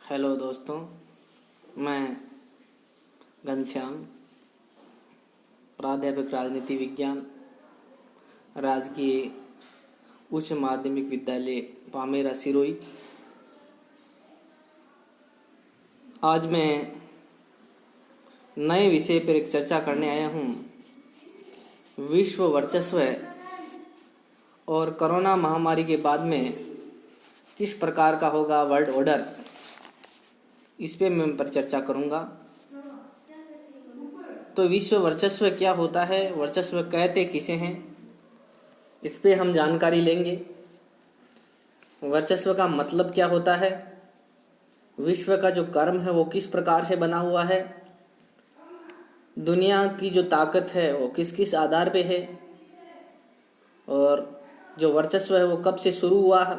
Hello दोस्तों, मैं घनश्याम, प्राध्यापक राजनीति विज्ञान, राजकीय उच्च माध्यमिक विद्यालय पामेरा सिरोही। आज मैं नए विषय पर एक चर्चा करने आया हूँ। विश्व वर्चस्व और कोरोना महामारी के बाद में किस प्रकार का होगा वर्ल्ड ऑर्डर, इस पे मैं पर चर्चा करूँगा। तो विश्व वर्चस्व क्या होता है, वर्चस्व कहते किसे हैं, इस पे हम जानकारी लेंगे। वर्चस्व का मतलब क्या होता है, विश्व का जो कर्म है वो किस प्रकार से बना हुआ है, दुनिया की जो ताकत है वो किस किस आधार पे है, और जो वर्चस्व है वो कब से शुरू हुआ है,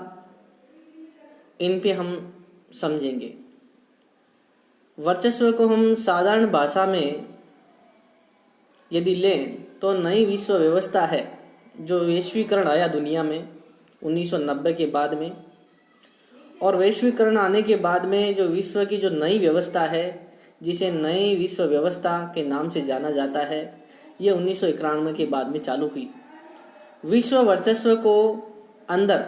इन पे हम समझेंगे। वर्चस्व को हम साधारण भाषा में यदि लें तो नई विश्व व्यवस्था है जो वैश्वीकरण आया दुनिया में 1990 के बाद में, और वैश्वीकरण आने के बाद में जो विश्व की जो नई व्यवस्था है जिसे नई विश्व व्यवस्था के नाम से जाना जाता है, ये 1991 के बाद में चालू हुई। विश्व वर्चस्व को अंदर,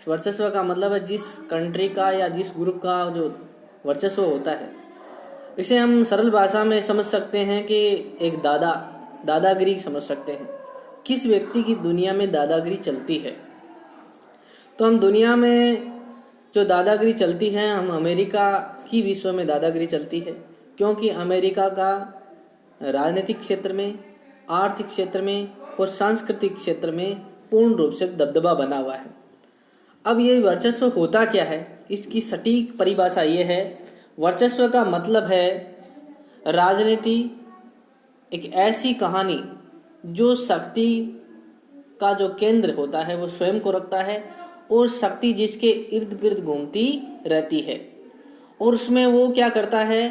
वर्चस्व का मतलब है जिस कंट्री का या जिस ग्रुप का जो वर्चस्व होता है, इसे हम सरल भाषा में समझ सकते हैं कि एक दादागिरी समझ सकते हैं। किस व्यक्ति की दुनिया में दादागिरी चलती है, तो हम दुनिया में जो दादागिरी चलती है, हम अमेरिका की विश्व में दादागिरी चलती है, क्योंकि अमेरिका का राजनीतिक क्षेत्र में, आर्थिक क्षेत्र में और सांस्कृतिक क्षेत्र में पूर्ण रूप से दबदबा बना हुआ है। अब ये वर्चस्व होता क्या है, इसकी सटीक परिभाषा ये है। वर्चस्व का मतलब है राजनीति एक ऐसी कहानी जो शक्ति का जो केंद्र होता है वो स्वयं को रखता है, और शक्ति जिसके इर्द गिर्द घूमती रहती है, और उसमें वो क्या करता है,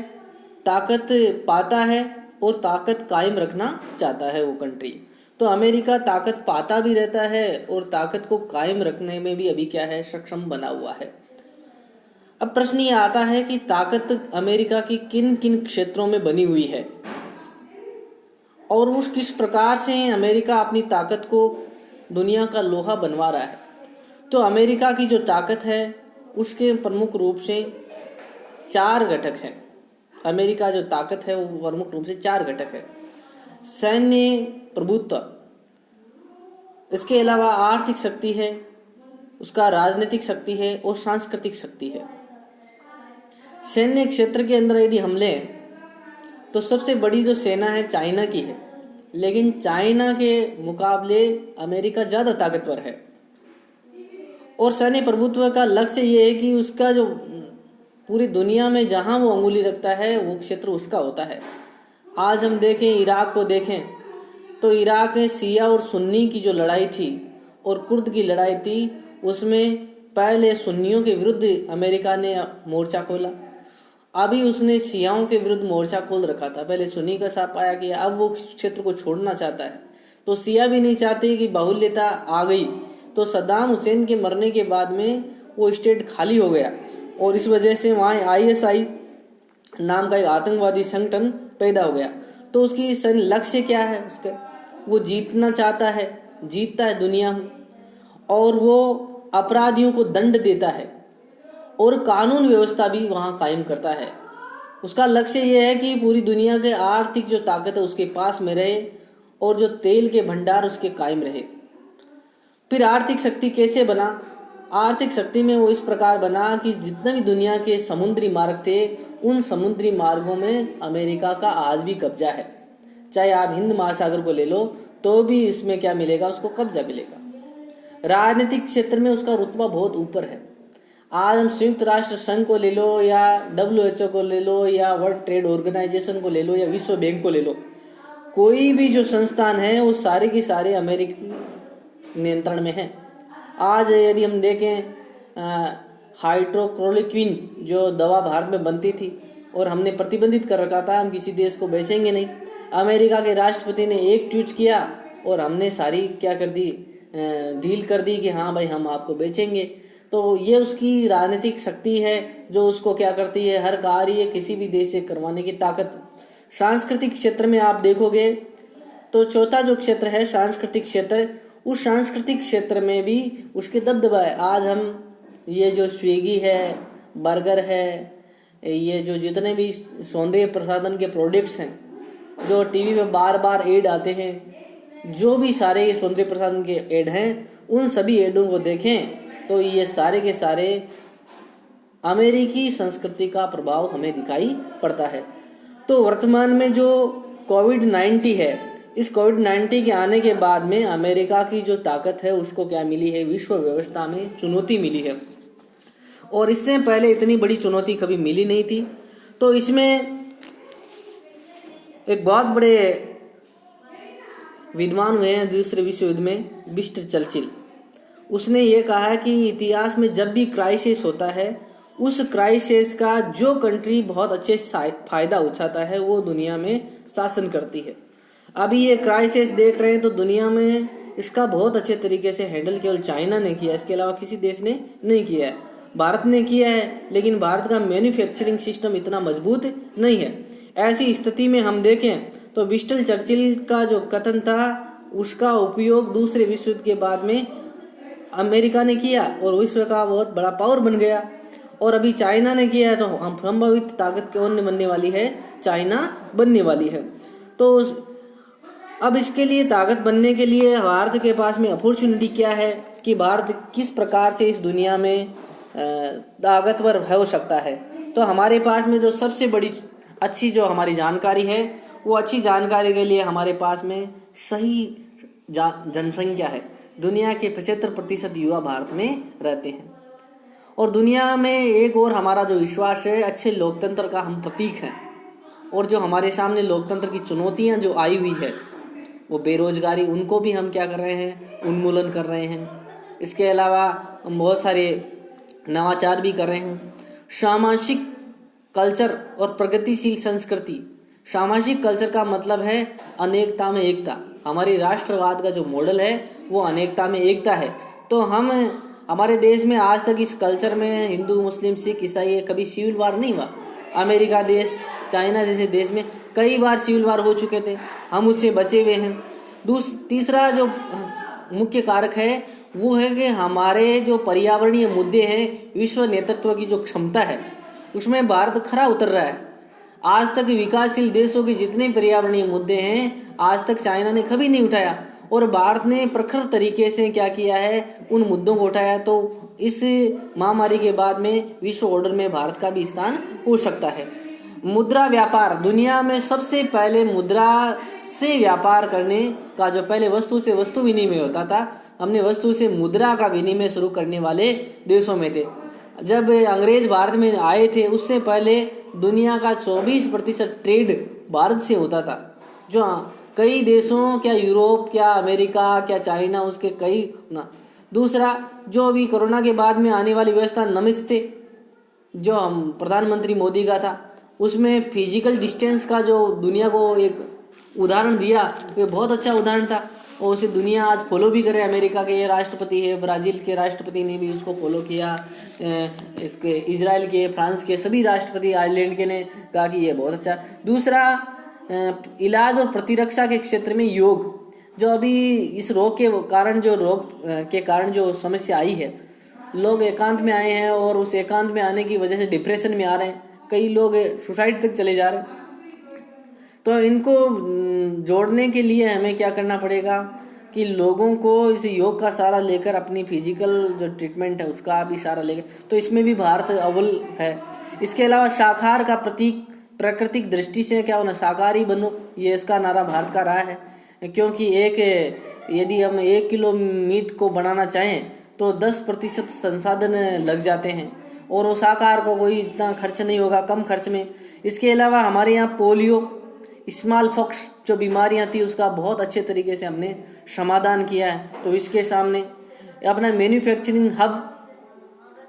ताकत पाता है और ताकत कायम रखना चाहता है वो कंट्री। तो अमेरिका ताकत पाता भी रहता है और ताकत को कायम रखने में भी अभी क्या है, सक्षम बना हुआ है। अब प्रश्न ये आता है कि ताकत अमेरिका की किन किन क्षेत्रों में बनी हुई है, और उस किस प्रकार से अमेरिका अपनी ताकत को दुनिया का लोहा बनवा रहा है। तो अमेरिका की जो ताकत है उसके प्रमुख रूप से 4 घटक हैं। अमेरिका जो ताकत है वो प्रमुख रूप से 4 घटक है। सैन्य प्रभुत्व, इसके अलावा आर्थिक शक्ति है, उसका राजनीतिक शक्ति है और सांस्कृतिक शक्ति है। सैन्य क्षेत्र के अंदर यदि हम लें तो सबसे बड़ी जो सेना है चाइना की है, लेकिन चाइना के मुकाबले अमेरिका ज़्यादा ताकतवर है। और सैन्य प्रभुत्व का लक्ष्य ये है कि उसका जो पूरी दुनिया में जहां वो अंगुली रखता है वो क्षेत्र उसका होता है। आज हम देखें, इराक को देखें तो इराक में शिया और सुन्नी की जो लड़ाई थी और कुर्द की लड़ाई थी, उसमें पहले सुन्नियों के विरुद्ध अमेरिका ने मोर्चा खोला, अभी उसने शियाओं के विरुद्ध मोर्चा खोल रखा था। पहले सुन्नी का साथ पाया कि अब वो क्षेत्र को छोड़ना चाहता है, तो शिया भी नहीं चाहते कि बाहुल्यता आ गई। तो सद्दाम हुसैन के मरने के बाद में वो स्टेट खाली हो गया, और इस वजह से वहाँ ISI नाम का एक आतंकवादी संगठन पैदा हो गया। तो उसकी लक्ष्य क्या है, उसका वो जीतना चाहता है, जीतता है दुनिया में, और वो अपराधियों को दंड देता है और कानून व्यवस्था भी वहाँ कायम करता है। उसका लक्ष्य ये है कि पूरी दुनिया के आर्थिक जो ताकत है उसके पास में रहे और जो तेल के भंडार उसके कायम रहे। फिर आर्थिक शक्ति कैसे बना, आर्थिक शक्ति में वो इस प्रकार बना कि जितने भी दुनिया के समुद्री मार्ग थे, उन समुद्री मार्गों में अमेरिका का आज भी कब्जा है। चाहे आप हिंद महासागर को ले लो तो भी इसमें क्या मिलेगा, उसको कब्जा मिलेगा। राजनीतिक क्षेत्र में उसका रुतबा बहुत ऊपर है। आज हम संयुक्त राष्ट्र संघ को ले लो या WHO को ले लो या वर्ल्ड ट्रेड ऑर्गेनाइजेशन को ले लो या विश्व बैंक को ले लो, कोई भी जो संस्थान है वो सारे के सारे अमेरिकी नियंत्रण में है। आज यदि हम देखें हाइड्रोक्लोरोक्विन जो दवा भारत में बनती थी और हमने प्रतिबंधित कर रखा था, हम किसी देश को बेचेंगे नहीं, अमेरिका के राष्ट्रपति ने एक ट्वीट किया और हमने सारी क्या कर दी, डील कर दी कि हाँ भाई हम आपको बेचेंगे। तो ये उसकी राजनीतिक शक्ति है जो उसको क्या करती है, हर कार्य किसी भी देश से करवाने की ताकत। सांस्कृतिक क्षेत्र में आप देखोगे तो चौथा जो क्षेत्र है सांस्कृतिक क्षेत्र, उस सांस्कृतिक क्षेत्र में भी उसके दबदबा है। आज हम ये जो स्विगी है, बर्गर है, ये जो जितने भी सौंदर्य प्रसाधन के प्रोडक्ट्स हैं जो टीवी पे बार बार ऐड आते हैं, जो भी सारे सौंदर्य प्रसाधन के ऐड हैं, उन सभी ऐडों को देखें तो ये सारे के सारे अमेरिकी संस्कृति का प्रभाव हमें दिखाई पड़ता है। तो वर्तमान में जो कोविड-19 है, इस कोविड-19 के आने के बाद में अमेरिका की जो ताकत है उसको क्या मिली है, विश्व व्यवस्था में चुनौती मिली है, और इससे पहले इतनी बड़ी चुनौती कभी मिली नहीं थी। तो इसमें एक बहुत बड़े विद्वान हुए हैं दूसरे विश्व युद्ध में, विंस्टन चर्चिल। उसने ये कहा है कि इतिहास में जब भी क्राइसिस होता है, उस क्राइसिस का जो कंट्री बहुत अच्छे फायदा उठाता है वो दुनिया में शासन करती है। अभी ये क्राइसिस देख रहे हैं तो दुनिया में इसका बहुत अच्छे तरीके से हैंडल केवल चाइना ने किया, इसके अलावा किसी देश ने नहीं किया है। भारत ने किया है, लेकिन भारत का मैन्युफैक्चरिंग सिस्टम इतना मजबूत नहीं है। ऐसी स्थिति में हम देखें तो विंस्टन चर्चिल का जो कथन था उसका उपयोग दूसरे विश्व युद्ध के बाद में अमेरिका ने किया और विश्व का बहुत बड़ा पावर बन गया। और अभी चाइना ने किया है तो हम संभावित ताकत कौन बनने वाली है, चाइना बनने वाली है। तो अब इसके लिए ताकत बनने के लिए भारत के पास में अपॉर्चुनिटी क्या है कि भारत किस प्रकार से इस दुनिया में ताकतवर हो सकता है। तो हमारे पास में जो सबसे बड़ी अच्छी जो हमारी जानकारी है, वो अच्छी जानकारी के लिए हमारे पास में सही जनसंख्या है। दुनिया के 75% युवा भारत में रहते हैं, और दुनिया में एक और हमारा जो विश्वास है, अच्छे लोकतंत्र का हम प्रतीक हैं। और जो हमारे सामने लोकतंत्र की चुनौतियां जो आई हुई है, वो बेरोजगारी, उनको भी हम क्या कर रहे हैं, उन्मूलन कर रहे हैं। इसके अलावा हम बहुत सारे नवाचार भी कर रहे हैं। सामाजिक कल्चर और प्रगतिशील संस्कृति। सामाजिक कल्चर का मतलब है अनेकता में एकता। हमारी राष्ट्रवाद का जो मॉडल है वो अनेकता में एकता है। तो हम हमारे देश में आज तक इस कल्चर में हिंदू, मुस्लिम, सिख, ईसाई कभी सिविल वार नहीं हुआ। अमेरिका देश, चाइना जैसे देश में कई बार सिविल वार हो चुके थे, हम उससे बचे हुए हैं। तीसरा जो मुख्य कारक है वो है कि हमारे जो पर्यावरणीय मुद्दे हैं, विश्व नेतृत्व की जो क्षमता है, उसमें भारत खरा उतर रहा है। आज तक विकासशील देशों के जितने पर्यावरणीय मुद्दे हैं, आज तक चाइना ने कभी नहीं उठाया, और भारत ने प्रखर तरीके से क्या किया है, उन मुद्दों को उठाया। तो इस महामारी के बाद में विश्व ऑर्डर में भारत का भी स्थान हो सकता है। मुद्रा व्यापार। दुनिया में सबसे पहले मुद्रा से व्यापार करने का जो पहले वस्तु से वस्तु विनिमय होता था, हमने वस्तु से मुद्रा का विनिमय शुरू करने वाले देशों में थे। जब अंग्रेज भारत में आए थे, उससे पहले दुनिया का 24% ट्रेड भारत से होता था। जो कई देशों, क्या यूरोप, क्या अमेरिका, क्या चाइना, उसके कई ना। दूसरा, जो अभी कोरोना के बाद में आने वाली व्यवस्था नमस्ते, जो हम प्रधानमंत्री मोदी का था, उसमें फिजिकल डिस्टेंस का जो दुनिया को एक उदाहरण दिया, ये बहुत अच्छा उदाहरण था, और उसे दुनिया आज फॉलो भी करे। अमेरिका के राष्ट्रपति है, ब्राज़ील के राष्ट्रपति ने भी उसको फॉलो किया, इसके इजराइल के, फ्रांस के सभी राष्ट्रपति, आयरलैंड के ने कहा कि ये बहुत अच्छा। दूसरा, इलाज और प्रतिरक्षा के क्षेत्र में योग। जो अभी इस रोग के कारण जो समस्या आई है, लोग एकांत में आए हैं और उस एकांत में आने की वजह से डिप्रेशन में आ रहे हैं, कई लोग सुसाइड तक चले जा रहे हैं। तो इनको जोड़ने के लिए हमें क्या करना पड़ेगा कि लोगों को इस योग का सहारा लेकर अपनी फिजिकल जो ट्रीटमेंट है उसका भी सहारा लेकर, तो इसमें भी भारत अव्वल है। इसके अलावा शाकाहार का प्रतीक, प्राकृतिक दृष्टि से क्या होना, शाकाहारी बनो, ये इसका नारा भारत का रहा है। क्योंकि यदि हम 1 किलो मीट को बनाना चाहें तो 10% संसाधन लग जाते हैं, और वो शाकाहार को कोई इतना खर्च नहीं होगा, कम खर्च में। इसके अलावा हमारे यहाँ पोलियो, स्मॉल पॉक्स जो बीमारियां थी, उसका बहुत अच्छे तरीके से हमने समाधान किया है। तो इसके सामने अपना मैन्युफैक्चरिंग हब,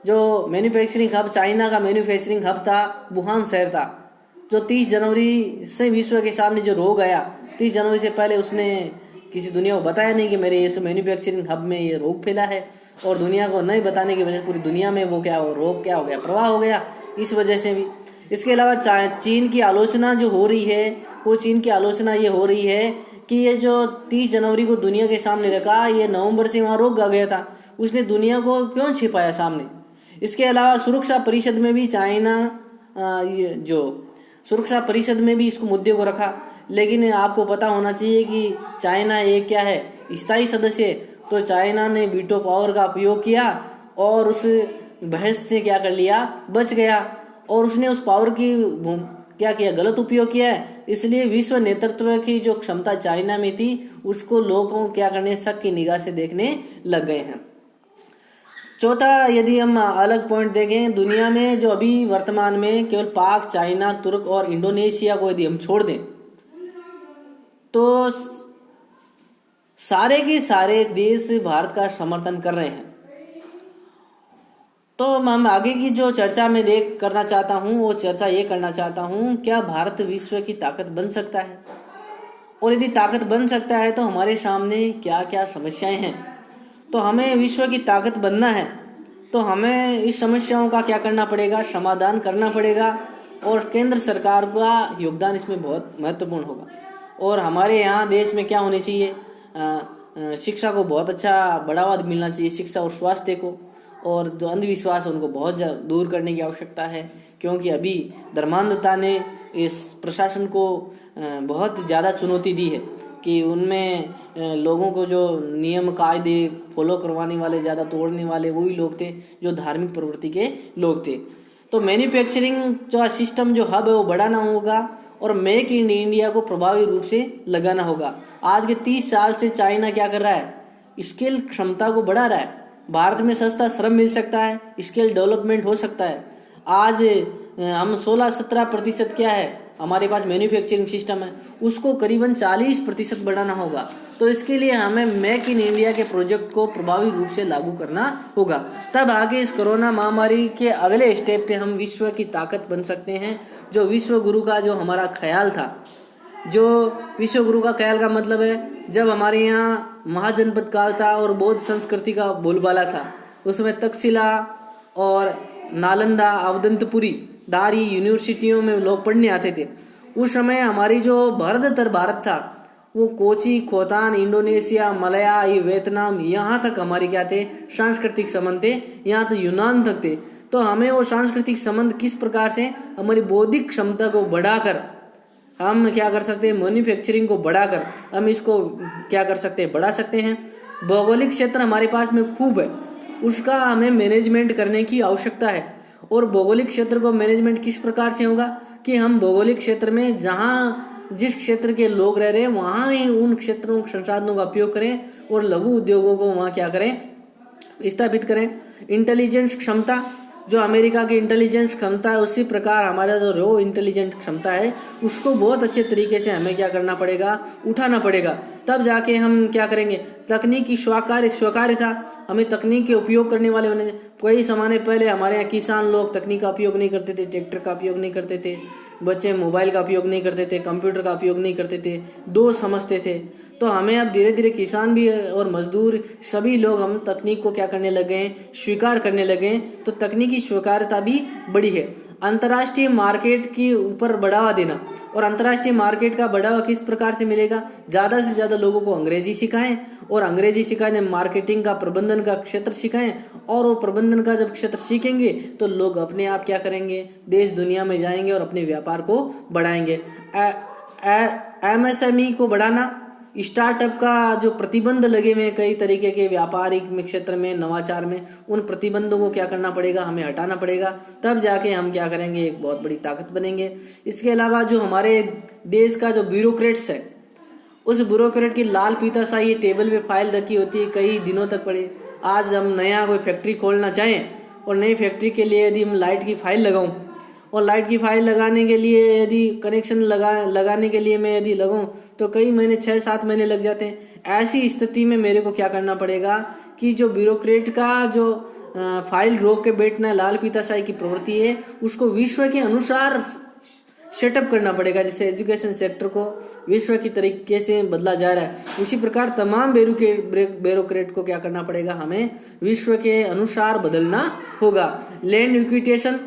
जो मैन्युफैक्चरिंग हब चाइना का मैन्युफैक्चरिंग हब था, वुहान शहर था, जो 30 जनवरी से विश्व के सामने जो रोग आया, 30 जनवरी से पहले उसने किसी दुनिया को बताया नहीं कि मेरे इस मैन्युफैक्चरिंग हब में ये रोग फैला है। और दुनिया को नहीं बताने की वजह से पूरी दुनिया में वो क्या हो रोग क्या हो गया, प्रवाह हो गया इस वजह से भी। इसके अलावा चीन की आलोचना जो हो रही है, वो चीन की आलोचना ये हो रही है कि ये जो 30 जनवरी को दुनिया के सामने रखा, ये नवंबर से वहाँ रोक आ गया था, उसने दुनिया को क्यों छिपाया सामने। इसके अलावा सुरक्षा परिषद में भी चाइना ये जो सुरक्षा परिषद में भी इसको मुद्दे को रखा, लेकिन आपको पता होना चाहिए कि चाइना एक क्या है, स्थायी सदस्य। तो चाइना ने वीटो पावर का उपयोग किया और उस बहस से क्या कर लिया, बच गया, और उसने उस पावर की क्या किया, गलत उपयोग किया है। इसलिए विश्व नेतृत्व की जो क्षमता चाइना में थी उसको लोगों क्या करने, शक की निगाह से देखने लग गए हैं। चौथा, यदि हम अलग पॉइंट देखें, दुनिया में जो अभी वर्तमान में केवल पाक, चाइना, तुर्क और इंडोनेशिया को यदि हम छोड़ दें तो सारे के सारे देश भारत का समर्थन कर रहे हैं। तो हम आगे की जो चर्चा में करना चाहता हूँ, वो चर्चा ये करना चाहता हूँ, क्या भारत विश्व की ताकत बन सकता है, और यदि ताकत बन सकता है तो हमारे सामने क्या क्या समस्याएं हैं। तो हमें विश्व की ताकत बनना है तो हमें इस समस्याओं का क्या करना पड़ेगा, समाधान करना पड़ेगा, और केंद्र सरकार का योगदान इसमें बहुत महत्वपूर्ण होगा। और हमारे यहाँ देश में क्या होनी चाहिए, शिक्षा को बहुत अच्छा बढ़ावा मिलना चाहिए, शिक्षा और स्वास्थ्य को, और जो अंधविश्वास है उनको बहुत दूर करने की आवश्यकता है, क्योंकि अभी धर्मांधता ने इस प्रशासन को बहुत ज़्यादा चुनौती दी है कि उनमें लोगों को जो नियम कायदे फॉलो करवाने वाले, ज़्यादा तोड़ने वाले वही लोग थे जो धार्मिक प्रवृत्ति के लोग थे। तो मैन्युफैक्चरिंग जो सिस्टम जो हब है वो बढ़ाना होगा, और मेक इन इंडिया को प्रभावी रूप से लगाना होगा। आज के 30 साल से चाइना क्या कर रहा है, स्किल क्षमता को बढ़ा रहा है। भारत में सस्ता श्रम मिल सकता है, स्किल डेवलपमेंट हो सकता है। आज हम 16-17% क्या है हमारे पास मैन्युफैक्चरिंग सिस्टम है, उसको करीबन 40% बढ़ाना होगा। तो इसके लिए हमें मेक इन इंडिया के प्रोजेक्ट को प्रभावी रूप से लागू करना होगा, तब आगे इस कोरोना महामारी के अगले स्टेप पे हम विश्व की ताकत बन सकते हैं। जो विश्व गुरु का जो हमारा ख्याल था, जो विश्व गुरु का ख्याल का मतलब है, जब हमारे यहाँ महाजनपद काल था और बौद्ध संस्कृति का बोलबाला था, उसमें तक्षशिला और नालंदा, अवधंतपुरी, दारी यूनिवर्सिटियों में लोग पढ़ने आते थे। उस समय हमारी जो भारत था वो कोची, खोतान, इंडोनेशिया, मलया, वियतनाम, यहाँ तक हमारी क्या थे, सांस्कृतिक संबंध थे, यहाँ तो यूनान तक थे। तो हमें वो सांस्कृतिक संबंध किस प्रकार से हमारी बौद्धिक क्षमता को बढ़ाकर हम क्या कर सकते हैं, मैन्युफैक्चरिंग को बढ़ाकर हम इसको क्या कर सकते हैं, बढ़ा सकते हैं। भौगोलिक क्षेत्र हमारे पास में खूब है, उसका हमें मैनेजमेंट करने की आवश्यकता है। और भौगोलिक क्षेत्र को मैनेजमेंट किस प्रकार से होगा कि हम भौगोलिक क्षेत्र में जहाँ जिस क्षेत्र के लोग रह रहे हैं वहाँ ही उन क्षेत्रों संसाधनों का उपयोग करें और लघु उद्योगों को वहाँ क्या करें, स्थापित करें। इंटेलिजेंस क्षमता, जो अमेरिका की इंटेलिजेंस क्षमता है, उसी प्रकार हमारा जो रो इंटेलिजेंट क्षमता है उसको बहुत अच्छे तरीके से हमें क्या करना पड़ेगा, उठाना पड़ेगा। तब जाके हम क्या करेंगे, तकनीकी स्वीकार्यता, हमें तकनीक के उपयोग करने वाले होने। कई समय पहले हमारे यहाँ किसान लोग तकनीक का उपयोग नहीं करते थे, ट्रैक्टर का उपयोग नहीं करते थे, बच्चे मोबाइल का उपयोग नहीं करते थे, कंप्यूटर का उपयोग नहीं करते थे, दोष समझते थे। तो हमें अब धीरे धीरे किसान भी और मजदूर सभी लोग हम तकनीक को क्या करने लगे हैं, स्वीकार करने लगे हैं। तो तकनीकी स्वीकार्यता भी बढ़ी है। अंतर्राष्ट्रीय मार्केट के ऊपर बढ़ावा देना, और अंतर्राष्ट्रीय मार्केट का बढ़ावा किस प्रकार से मिलेगा, ज़्यादा से ज़्यादा लोगों को अंग्रेजी सिखाएं, और अंग्रेजी सिखाने मार्केटिंग का, प्रबंधन का क्षेत्र सिखाएं, और वो प्रबंधन का जब क्षेत्र सीखेंगे तो लोग अपने आप क्या करेंगे, देश दुनिया में जाएंगे और अपने व्यापार को बढ़ाएंगे। MSME को बढ़ाना, स्टार्टअप का जो प्रतिबंध लगे हुए हैं कई तरीके के व्यापारिक क्षेत्र में, नवाचार में, उन प्रतिबंधों को क्या करना पड़ेगा, हमें हटाना पड़ेगा। तब जाके हम क्या करेंगे, एक बहुत बड़ी ताकत बनेंगे। इसके अलावा जो हमारे देश का जो ब्यूरोक्रेट्स है, उस ब्यूरोक्रेट की लाल पीता शाही टेबल पे फाइल रखी होती है, कई दिनों तक पड़े। आज हम नया कोई फैक्ट्री खोलना चाहें और नई फैक्ट्री के लिए यदि हम लाइट की फाइल लगाऊं, और लाइट की फाइल लगाने के लिए यदि कनेक्शन लगाने के लिए मैं यदि लगाऊं तो कई महीने, 6-7 महीने लग जाते हैं। ऐसी स्थिति में मेरे को क्या करना पड़ेगा कि जो ब्यूरोक्रेट का जो फाइल रोक के बैठना, लाल पीताशाही की प्रवृत्ति है, उसको विश्व के अनुसार सेटअप करना पड़ेगा। जैसे एजुकेशन सेक्टर को विश्व की तरीके से बदला जा रहा है, उसी प्रकार तमाम ब्यूरोक्रेट को क्या करना पड़ेगा, हमें विश्व के अनुसार बदलना होगा। लैंड इक्विटेशन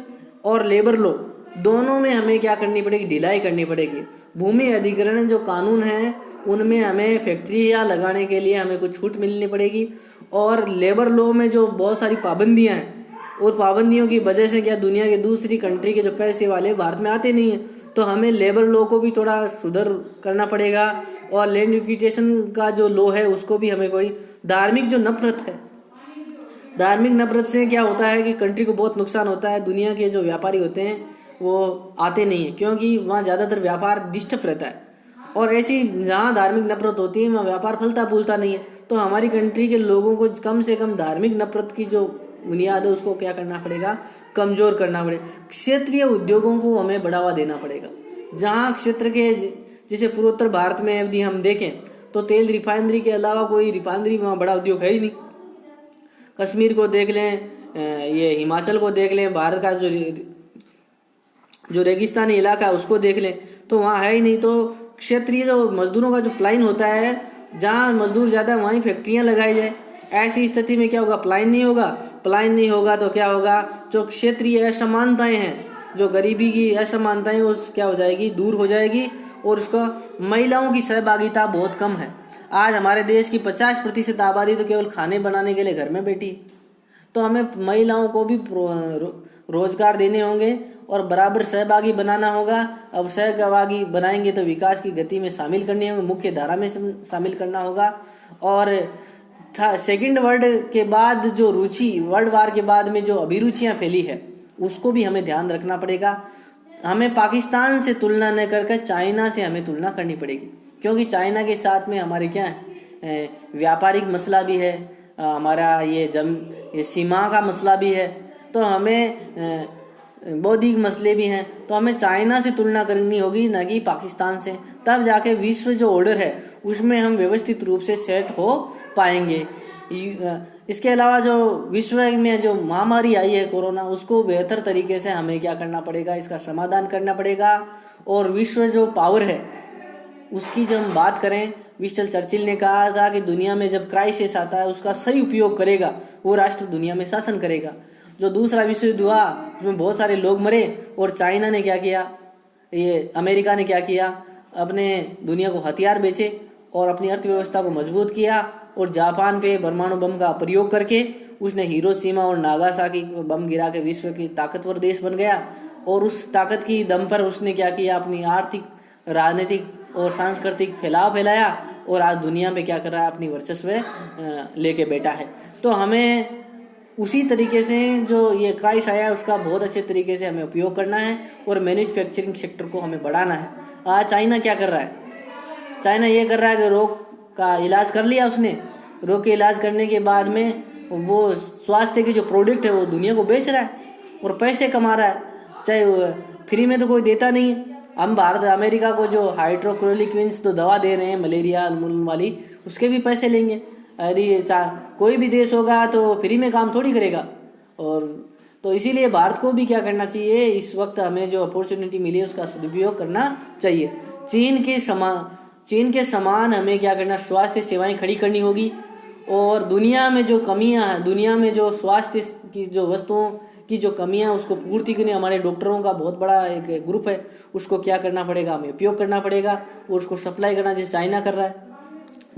और लेबर लॉ दोनों में हमें क्या करनी पड़ेगी, ढिलाई करनी पड़ेगी। भूमि अधिग्रहण जो कानून है उनमें हमें फैक्ट्रियाँ लगाने के लिए हमें कुछ छूट मिलनी पड़ेगी। और लेबर लॉ में जो बहुत सारी पाबंदियाँ हैं, और पाबंदियों की वजह से क्या दुनिया के दूसरी कंट्री के जो पैसे वाले भारत में आते नहीं हैं, तो हमें लेबर लॉ को भी थोड़ा सुधार करना पड़ेगा। और लैंड इक्विटेशन का जो लॉ है उसको भी हमें कोई, धार्मिक जो नफरत है, धार्मिक नफरत से क्या होता है कि कंट्री को बहुत नुकसान होता है। दुनिया के जो व्यापारी होते हैं वो आते नहीं है, क्योंकि वहाँ ज़्यादातर व्यापार डिस्टर्ब रहता है। और ऐसी जहाँ धार्मिक नफरत होती है वहाँ व्यापार फलता फूलता नहीं है। तो हमारी कंट्री के लोगों को कम से कम धार्मिक नफरत की जो बुनियाद है उसको क्या करना पड़ेगा, कमजोर करना पड़ेगा। क्षेत्रीय उद्योगों को हमें बढ़ावा देना पड़ेगा। जहाँ क्षेत्र के, जैसे पूर्वोत्तर भारत में यदि हम देखें तो तेल रिफाइनरी के अलावा कोई रिफाइनरी वहाँ बड़ा उद्योग है ही नहीं। कश्मीर को देख लें, ये हिमाचल को देख लें, भारत का जो रेगिस्तानी इलाका है उसको देख लें, तो वहाँ है ही नहीं। तो क्षेत्रीय जो मजदूरों का जो पलायन होता है, जहाँ मजदूर ज़्यादा वहीं फैक्ट्रियाँ लगाई जाए। ऐसी स्थिति में क्या होगा, पलायन नहीं होगा। पलायन नहीं होगा तो क्या होगा, जो क्षेत्रीय असमानताएं हैं, जो गरीबी की असमानताएं, वो क्या हो जाएगी, दूर हो जाएगी। और उसका महिलाओं की सहभागिता बहुत कम है। आज हमारे देश की 50% आबादी तो केवल खाने बनाने के लिए घर में बैठी। तो हमें महिलाओं को भी रोजगार देने होंगे और बराबर सहभागी बनाना होगा। अब सहभागी बनाएंगे तो विकास की गति में शामिल करनी होगी, मुख्य धारा में शामिल करना होगा। और सेकंड वर्ल्ड के बाद जो रुचि, वर्ल्ड वार के बाद में जो अभिरुचियां फैली है उसको भी हमें ध्यान रखना पड़ेगा। हमें पाकिस्तान से तुलना न करके चाइना से हमें तुलना करनी पड़ेगी, क्योंकि चाइना के साथ में हमारे क्या है, व्यापारिक मसला भी है, हमारा ये सीमा का मसला भी है। तो हमें बौद्धिक मसले भी हैं। तो हमें चाइना से तुलना करनी होगी, ना कि पाकिस्तान से। तब जाके विश्व जो ऑर्डर है उसमें हम व्यवस्थित रूप से सेट हो पाएंगे। इसके अलावा जो विश्व में जो महामारी आई है कोरोना, उसको बेहतर तरीके से हमें क्या करना पड़ेगा, इसका समाधान करना पड़ेगा। और विश्व जो पावर है उसकी जब हम बात करें, विंस्टन चर्चिल ने कहा था कि दुनिया में जब क्राइसिस आता है उसका सही उपयोग करेगा वो राष्ट्र दुनिया में शासन करेगा। जो दूसरा विश्व युद्ध हुआ उसमें बहुत सारे लोग मरे, और चाइना ने क्या किया, ये अमेरिका ने क्या किया, अपने दुनिया को हथियार बेचे और अपनी अर्थव्यवस्था को मजबूत किया। और जापान पे परमाणु बम का प्रयोग करके उसने हिरोशिमा और नागासाकी बम गिरा के विश्व की ताकतवर देश बन गया। और उस ताकत की दम पर उसने क्या किया, अपनी आर्थिक, राजनीतिक और सांस्कृतिक फैलाव फैलाया, और आज दुनिया में क्या कर रहा है, अपनी वर्चस्व लेके बैठा है। तो हमें उसी तरीके से जो ये क्राइसिस आया उसका बहुत अच्छे तरीके से हमें उपयोग करना है और मैन्युफैक्चरिंग सेक्टर को हमें बढ़ाना है। आज चाइना क्या कर रहा है, चाइना ये कर रहा है कि रोग का इलाज कर लिया उसने, रोग के इलाज करने के बाद में वो स्वास्थ्य के जो प्रोडक्ट है वो दुनिया को बेच रहा है और पैसे कमा रहा है। चाहे फ्री में तो कोई देता नहीं है। हम भारत, अमेरिका को जो हाइड्रोक्लोरोक्विन तो दवा दे रहे हैं मलेरिया वाली, उसके भी पैसे लेंगे। यदि कोई भी देश होगा तो फ्री में काम थोड़ी करेगा। और तो इसीलिए भारत को भी क्या करना चाहिए, इस वक्त हमें जो अपॉर्चुनिटी मिली है उसका सदुपयोग करना चाहिए। चीन के समान हमें क्या करना, स्वास्थ्य सेवाएं खड़ी करनी होगी। और दुनिया में जो कमियां हैं, दुनिया में जो स्वास्थ्य की जो वस्तुओं की जो कमियां, उसको पूर्ति करने हमारे डॉक्टरों का बहुत बड़ा एक ग्रुप है, उसको क्या करना पड़ेगा, हमें उपयोग करना पड़ेगा और उसको सप्लाई करना, जैसे चाइना कर रहा है।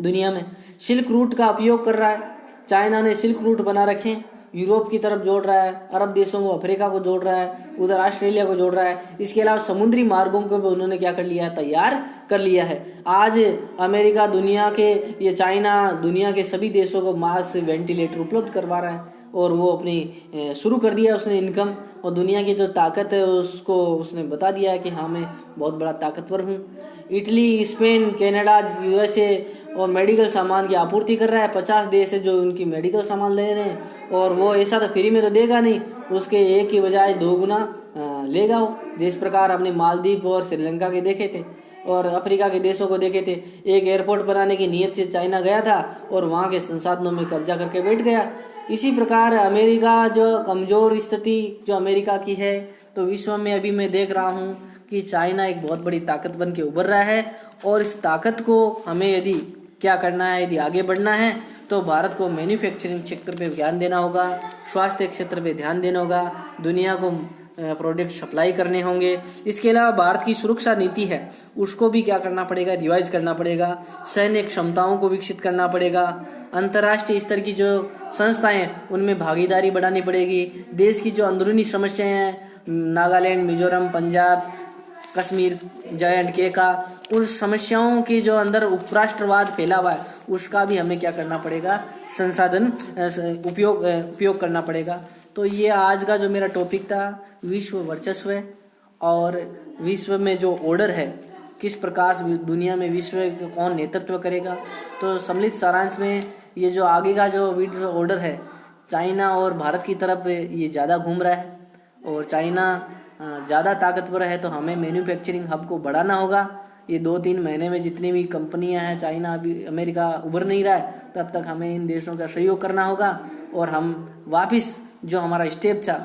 दुनिया में सिल्क रूट का उपयोग कर रहा है, चाइना ने सिल्क रूट बना रखे, यूरोप की तरफ जोड़ रहा है, अरब देशों को, अफ्रीका को जोड़ रहा है, उधर ऑस्ट्रेलिया को जोड़ रहा है। इसके अलावा समुद्री मार्गों को भी उन्होंने क्या कर लिया है, तैयार कर लिया है। आज अमेरिका दुनिया के, ये चाइना दुनिया के सभी देशों को मास्क, वेंटिलेटर उपलब्ध करवा रहा है और वो अपनी शुरू कर दिया उसने इनकम। और दुनिया की जो ताकत है उसको उसने बता दिया है कि हाँ मैं बहुत बड़ा ताकतवर हूँ। इटली, स्पेन, कनाडा, USA और मेडिकल सामान की आपूर्ति कर रहा है। 50 देश है जो उनकी मेडिकल सामान ले रहे हैं, और वो ऐसा तो फ्री में तो देगा नहीं, उसके एक की बजाय 2 गुना लेगा वो। जिस प्रकार हमने मालदीव और श्रीलंका के देखे थे और अफ्रीका के देशों को देखे थे। एक एयरपोर्ट बनाने की नीयत से चाइना गया था और वहाँ के संसाधनों में कब्जा करके बैठ गया। इसी प्रकार अमेरिका, जो कमज़ोर स्थिति जो अमेरिका की है, तो विश्व में अभी मैं देख रहा हूँ कि चाइना एक बहुत बड़ी ताकत बन के उभर रहा है और इस ताकत को हमें यदि क्या करना है, यदि आगे बढ़ना है तो भारत को मैन्युफैक्चरिंग क्षेत्र पे ध्यान देना होगा, स्वास्थ्य क्षेत्र पे ध्यान देना होगा, दुनिया को प्रोडक्ट सप्लाई करने होंगे। इसके अलावा भारत की सुरक्षा नीति है उसको भी क्या करना पड़ेगा, रिवाइज करना पड़ेगा, सैन्य क्षमताओं को विकसित करना पड़ेगा, अंतर्राष्ट्रीय स्तर की जो संस्थाएं हैं उनमें भागीदारी बढ़ानी पड़ेगी, देश की जो अंदरूनी समस्याएं हैं नागालैंड, मिजोरम, पंजाब, कश्मीर, J&K का, उन समस्याओं की जो अंदर उपराष्ट्रवाद फैला हुआ है उसका भी हमें क्या करना पड़ेगा, संसाधन उपयोग करना पड़ेगा। तो ये आज का जो मेरा टॉपिक था विश्व वर्चस्व और विश्व में जो ऑर्डर है, किस प्रकार से दुनिया में विश्व कौन नेतृत्व करेगा। तो सम्मिलित सारांश में ये जो आगे का जो विश्व ऑर्डर है चाइना और भारत की तरफ ये ज़्यादा घूम रहा है और चाइना ज़्यादा ताकतवर है तो हमें मैन्युफैक्चरिंग हब को बढ़ाना होगा। ये 2-3 महीने में जितनी भी कंपनियां हैं, चाइना अभी अमेरिका उभर नहीं रहा है, तब तक हमें इन देशों का सहयोग करना होगा और हम वापस जो हमारा स्टेप था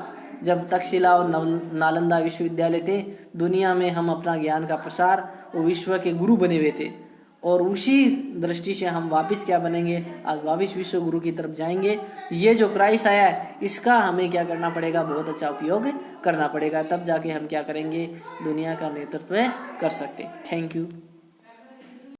जब तक्षशिला और नालंदा विश्वविद्यालय थे, दुनिया में हम अपना ज्ञान का प्रसार और विश्व के गुरु बने हुए थे और उसी दृष्टि से हम वापस क्या बनेंगे, आज वापस विश्व गुरु की तरफ जाएंगे। ये जो क्राइस्ट आया है इसका हमें क्या करना पड़ेगा, बहुत अच्छा उपयोग करना पड़ेगा, तब जाके हम क्या करेंगे, दुनिया का नेतृत्व कर सकते। Thank you.